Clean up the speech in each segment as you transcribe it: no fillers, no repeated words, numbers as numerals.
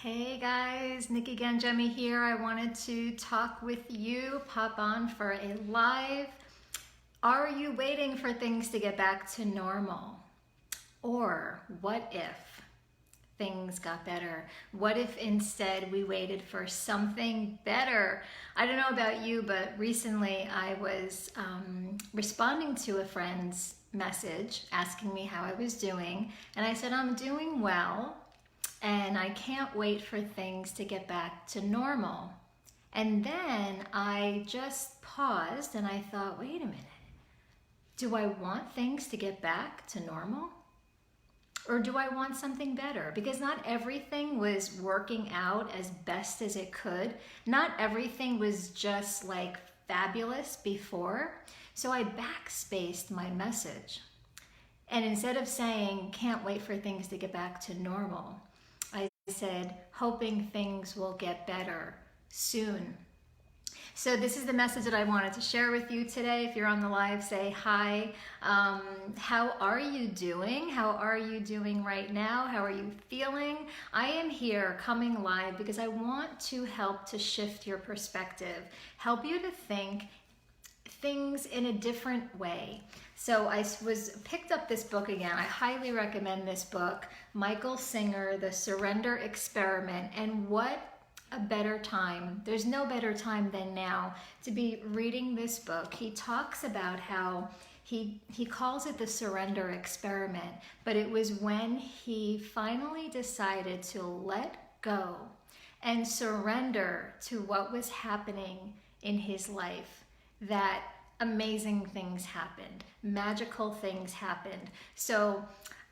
Hey guys, Nikki Ganjemi here. I wanted to talk with you, pop on for a live. Are you waiting for things to get back to normal? Or what if things got better? What if instead we waited for something better? I don't know about you, but recently I was responding to a friend's message asking me how I was doing, and I said, I'm doing well. And I can't wait for things to get back to normal. And then I just paused and I thought, wait a minute. Do I want things to get back to normal? Or do I want something better? Because not everything was working out as best as it could. Not everything was just like fabulous before. So I backspaced my message. And instead of saying, can't wait for things to get back to normal, I said, hoping things will get better soon. So this is the message that I wanted to share with you today. If you're on the live, say hi. How are you doing? How are you doing right now? How are you feeling? I am here coming live because I want to help to shift your perspective, help you to think things in a different way. So I picked up this book again. I highly recommend this book, Michael Singer, The Surrender Experiment. And what a better time. There's no better time than now to be reading this book. He talks about how he calls it the surrender experiment, but it was when he finally decided to let go and surrender to what was happening in his life that amazing things happened, magical things happened. So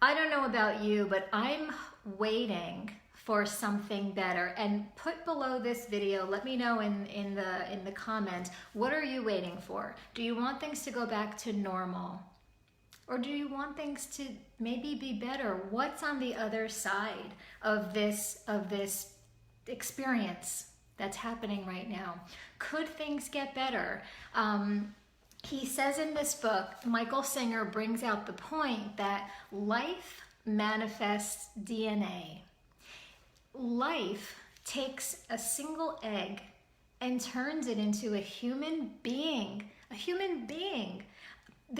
I don't know about you, but I'm waiting for something better. And put below this video, let me know in the comments, what are you waiting for? Do you want things to go back to normal? Or do you want things to maybe be better? What's on the other side of this experience that's happening right now? Could things get better? He says in this book, Michael Singer brings out the point that life manifests DNA. Life takes a single egg and turns it into a human being, the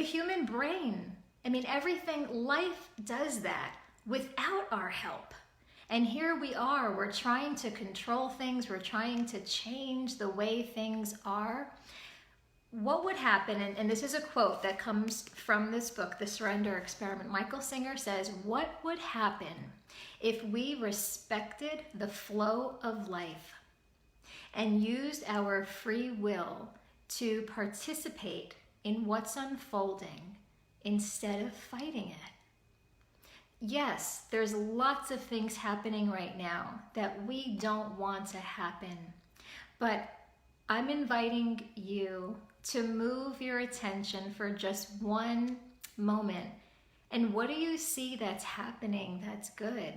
human brain. I mean, everything, life does that without our help. And here we are, we're trying to control things, we're trying to change the way things are. What would happen, and this is a quote that comes from this book, The Surrender Experiment. Michael Singer says, what would happen if we respected the flow of life and used our free will to participate in what's unfolding instead of fighting it? Yes, there's lots of things happening right now that we don't want to happen, but I'm inviting you to move your attention for just one moment. And what do you see that's happening that's good?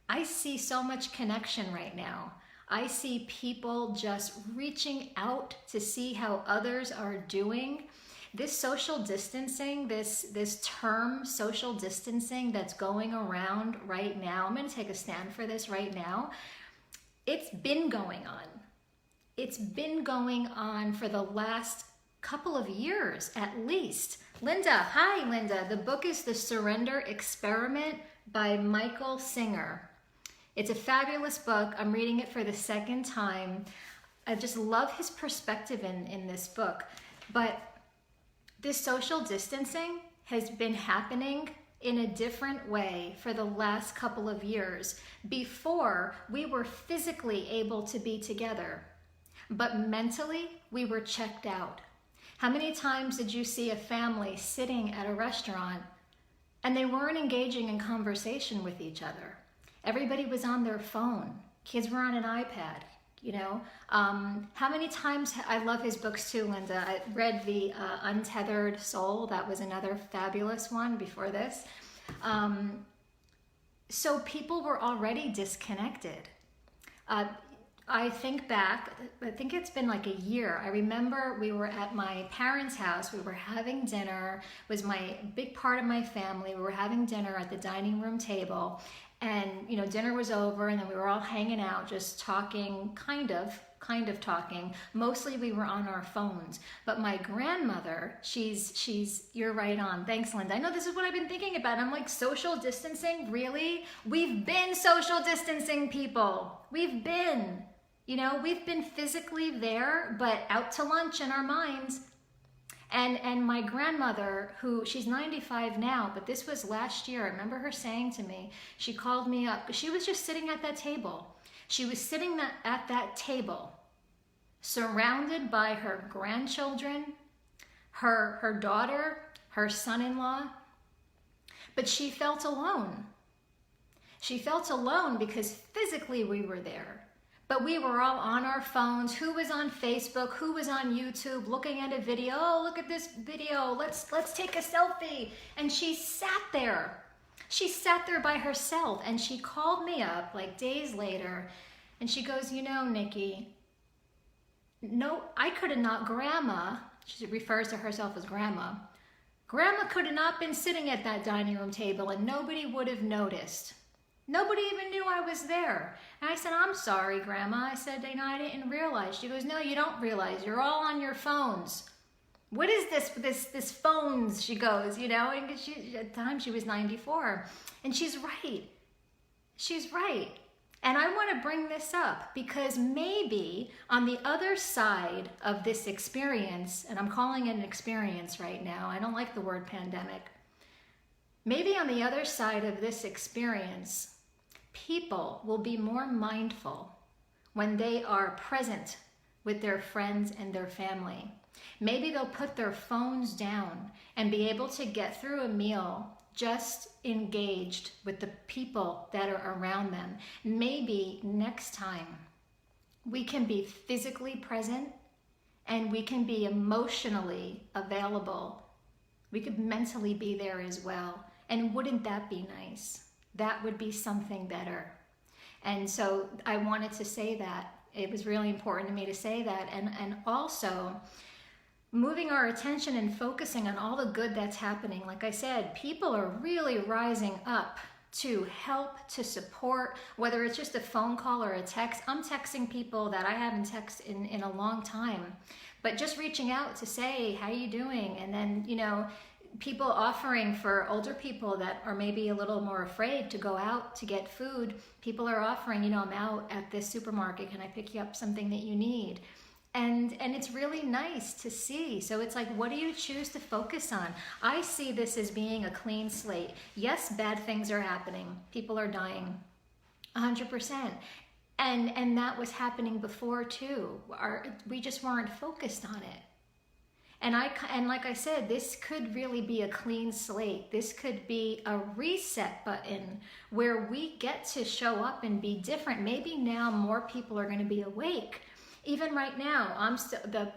I see so much connection right now. I see people just reaching out to see how others are doing. This social distancing, this term social distancing that's going around right now, I'm going to take a stand for this right now. It's been going on. It's been going on for the last couple of years at least. Linda, hi Linda. The book is The Surrender Experiment by Michael Singer. It's a fabulous book. I'm reading it for the second time. I just love his perspective in this book. But this social distancing has been happening in a different way for the last couple of years. Before, we were physically able to be together, but mentally, we were checked out. How many times did you see a family sitting at a restaurant and they weren't engaging in conversation with each other? Everybody was on their phone. Kids were on an iPad, you know? How many times, I love his books too, Linda. I read The Untethered Soul. That was another fabulous one before this. So people were already disconnected. I think back, I think it's been like a year. I remember we were at my parents' house. We were having dinner. It was my big part of my family. We were having dinner at the dining room table. And, dinner was over, and then we were all hanging out, just talking, kind of talking. Mostly we were on our phones. But my grandmother, you're right on. Thanks, Linda. I know this is what I've been thinking about. I'm like, social distancing? Really? We've been social distancing, people. We've been physically there, but out to lunch in our minds. And my grandmother, who she's 95 now, but this was last year. I remember her saying to me, she called me up. She was just sitting at that table. She was sitting at that table, surrounded by her grandchildren, her daughter, her son-in-law, but she felt alone. She felt alone because physically we were there, but we were all on our phones. Who was on Facebook? Who was on YouTube looking at a video? Oh, look at this video. Let's take a selfie. And she sat there. She sat there by herself, and she called me up like days later, and she goes, Nikki, no, I could have not, Grandma, she refers to herself as Grandma could have not been sitting at that dining room table, and nobody would have noticed. Nobody even knew I was there. And I said, I'm sorry, Grandma. I said, I didn't realize. She goes, no, you don't realize. You're all on your phones. What is this phones, she goes, and at the time she was 94. And she's right. She's right. And I want to bring this up because maybe on the other side of this experience, and I'm calling it an experience right now, I don't like the word pandemic. Maybe on the other side of this experience, people will be more mindful when they are present with their friends and their family. Maybe they'll put their phones down and be able to get through a meal just engaged with the people that are around them. Maybe next time we can be physically present and we can be emotionally available. We could mentally be there as well. And wouldn't that be nice? That would be something better. And so I wanted to say that. It was really important to me to say that. And also, moving our attention and focusing on all the good that's happening. Like I said, people are really rising up to help, to support, whether it's just a phone call or a text. I'm texting people that I haven't texted in a long time, but just reaching out to say, how you doing? And then, people offering for older people that are maybe a little more afraid to go out to get food. People are offering, I'm out at this supermarket. Can I pick you up something that you need? And it's really nice to see. So it's like, what do you choose to focus on? I see this as being a clean slate. Yes, bad things are happening. People are dying, 100%. And that was happening before too. We just weren't focused on it. And like I said, this could really be a clean slate. This could be a reset button where we get to show up and be different. Maybe now more people are going to be awake. Even right now, the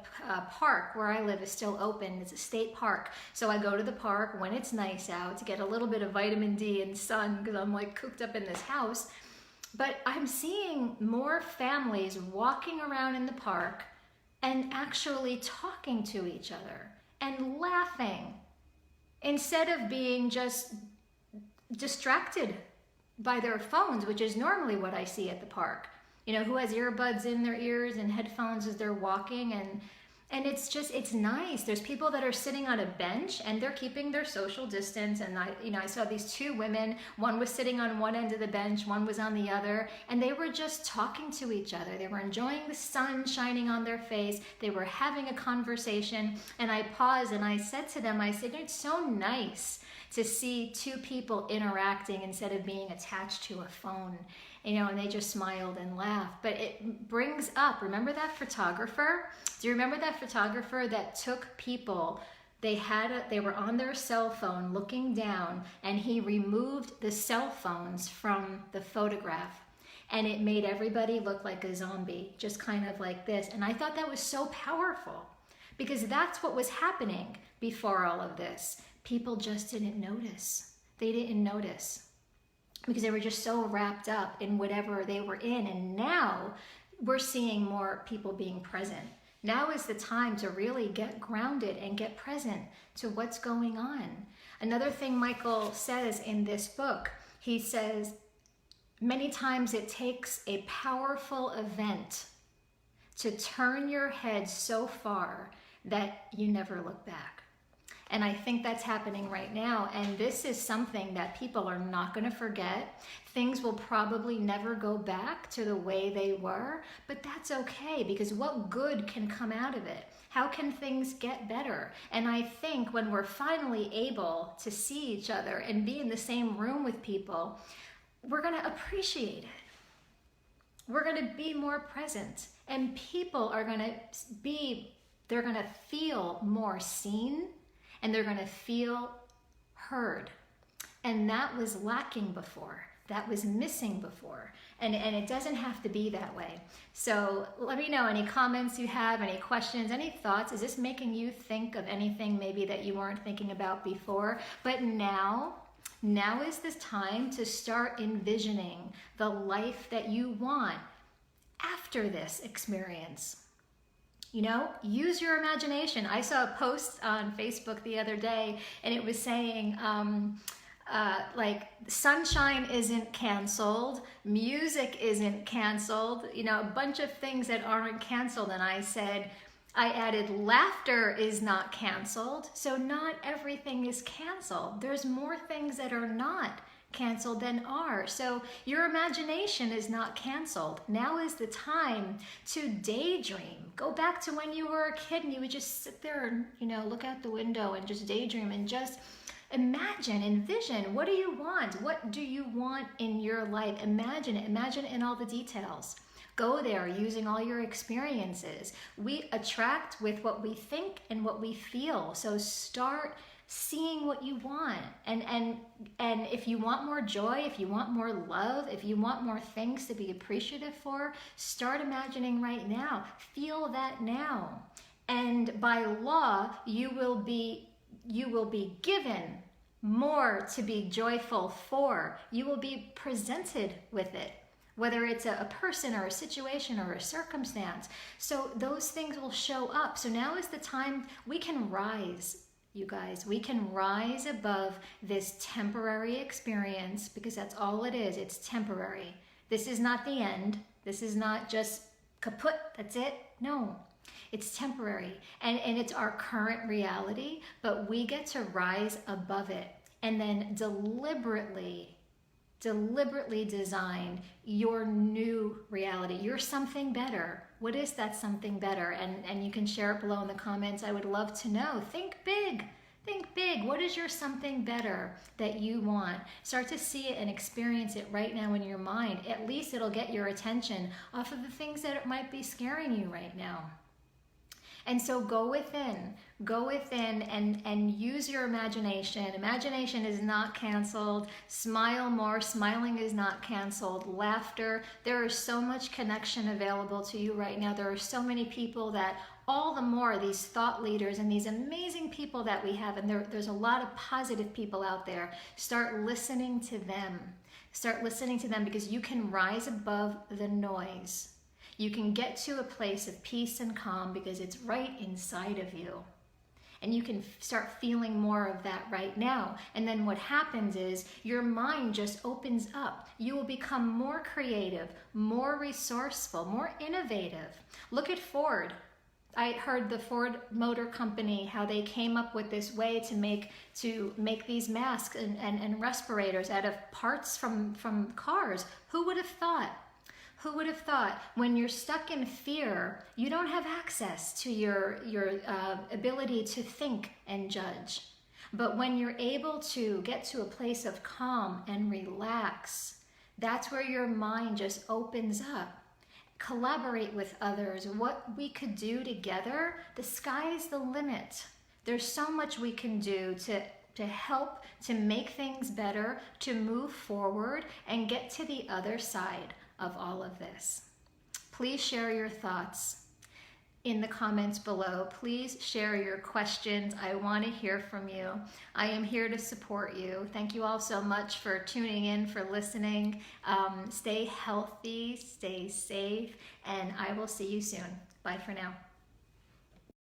park where I live is still open. It's a state park. So I go to the park when it's nice out to get a little bit of vitamin D and sun because I'm like cooped up in this house. But I'm seeing more families walking around in the park and actually talking to each other and laughing instead of being just distracted by their phones, which is normally what I see at the park. Who has earbuds in their ears and headphones as they're walking, and it's nice. There's people that are sitting on a bench and they're keeping their social distance. And I saw these two women. One was sitting on one end of the bench, one was on the other, and they were just talking to each other. They were enjoying the sun shining on their face. They were having a conversation. And I paused and I said to them, it's so nice to see two people interacting instead of being attached to a phone. And they just smiled and laughed. But it brings up, remember that photographer? Do you remember that photographer that took people, they were on their cell phone looking down, and he removed the cell phones from the photograph, and it made everybody look like a zombie, just kind of like this. And I thought that was so powerful because that's what was happening before all of this. People just didn't notice. They didn't notice, because they were just so wrapped up in whatever they were in. And now we're seeing more people being present. Now is the time to really get grounded and get present to what's going on. Another thing Michael says in this book, he says, Many times it takes a powerful event to turn your head so far that you never look back. And I think that's happening right now. And this is something that people are not going to forget. Things will probably never go back to the way they were, but that's okay, because what good can come out of it? How can things get better? And I think when we're finally able to see each other and be in the same room with people, we're going to appreciate it. We're going to be more present, and people are going to they're going to feel more seen, and they're going to feel heard. And that was lacking before. That was missing before. And it doesn't have to be that way. So let me know any comments you have, any questions, any thoughts. Is this making you think of anything maybe that you weren't thinking about before? But now is this time to start envisioning the life that you want after this experience. You know, use your imagination. I saw a post on Facebook the other day, and it was saying, like, sunshine isn't canceled, music isn't canceled, you know, a bunch of things that aren't canceled. And I added, laughter is not canceled. So not everything is canceled. There's more things that are not canceled than are. So your imagination is not canceled. Now is the time to daydream. Go back to when you were a kid and you would just sit there and, you know, look out the window and just daydream and just imagine, envision. What do you want? What do you want in your life? Imagine it. Imagine in all the details. Go there using all your experiences. We attract with what we think and what we feel. So start seeing what you want. And if you want more joy, if you want more love, if you want more things to be appreciative for, start imagining right now. Feel that now. And by law, you will be given more to be joyful for. You will be presented with it, whether it's a person or a situation or a circumstance. So those things will show up. So now is the time we can rise. You guys, we can rise above this temporary experience, because that's all it is. It's temporary. This is not the end. This is not just kaput, that's it. No, it's temporary. And it's our current reality, but we get to rise above it and then deliberately design your new reality. You're something better. What is that something better? And you can share it below in the comments. I would love to know. Think big. Think big. What is your something better that you want? Start to see it and experience it right now in your mind. At least it'll get your attention off of the things that might be scaring you right now. And so go within and use your imagination. Imagination is not canceled. Smile more. Smiling is not canceled. Laughter. There is so much connection available to you right now. There are so many people that all the more these thought leaders and these amazing people that we have, and there's a lot of positive people out there. Start listening to them. Start listening to them, because you can rise above the noise. You can get to a place of peace and calm because it's right inside of you. And you can start feeling more of that right now. And then what happens is your mind just opens up. You will become more creative, more resourceful, more innovative. Look at Ford. I heard the Ford Motor Company, how they came up with this way to make these masks and respirators out of parts from cars. Who would have thought? Who would have thought? When you're stuck in fear, you don't have access to your ability to think and judge. But when you're able to get to a place of calm and relax, that's where your mind just opens up. Collaborate with others. What we could do together, the sky is the limit. There's so much we can do to help to make things better, to move forward and get to the other side of all of this. Please share your thoughts in the comments below. Please share your questions. I want to hear from you. I am here to support you. Thank you all so much for tuning in, for listening. Stay healthy, stay safe, and I will see you soon. Bye for now.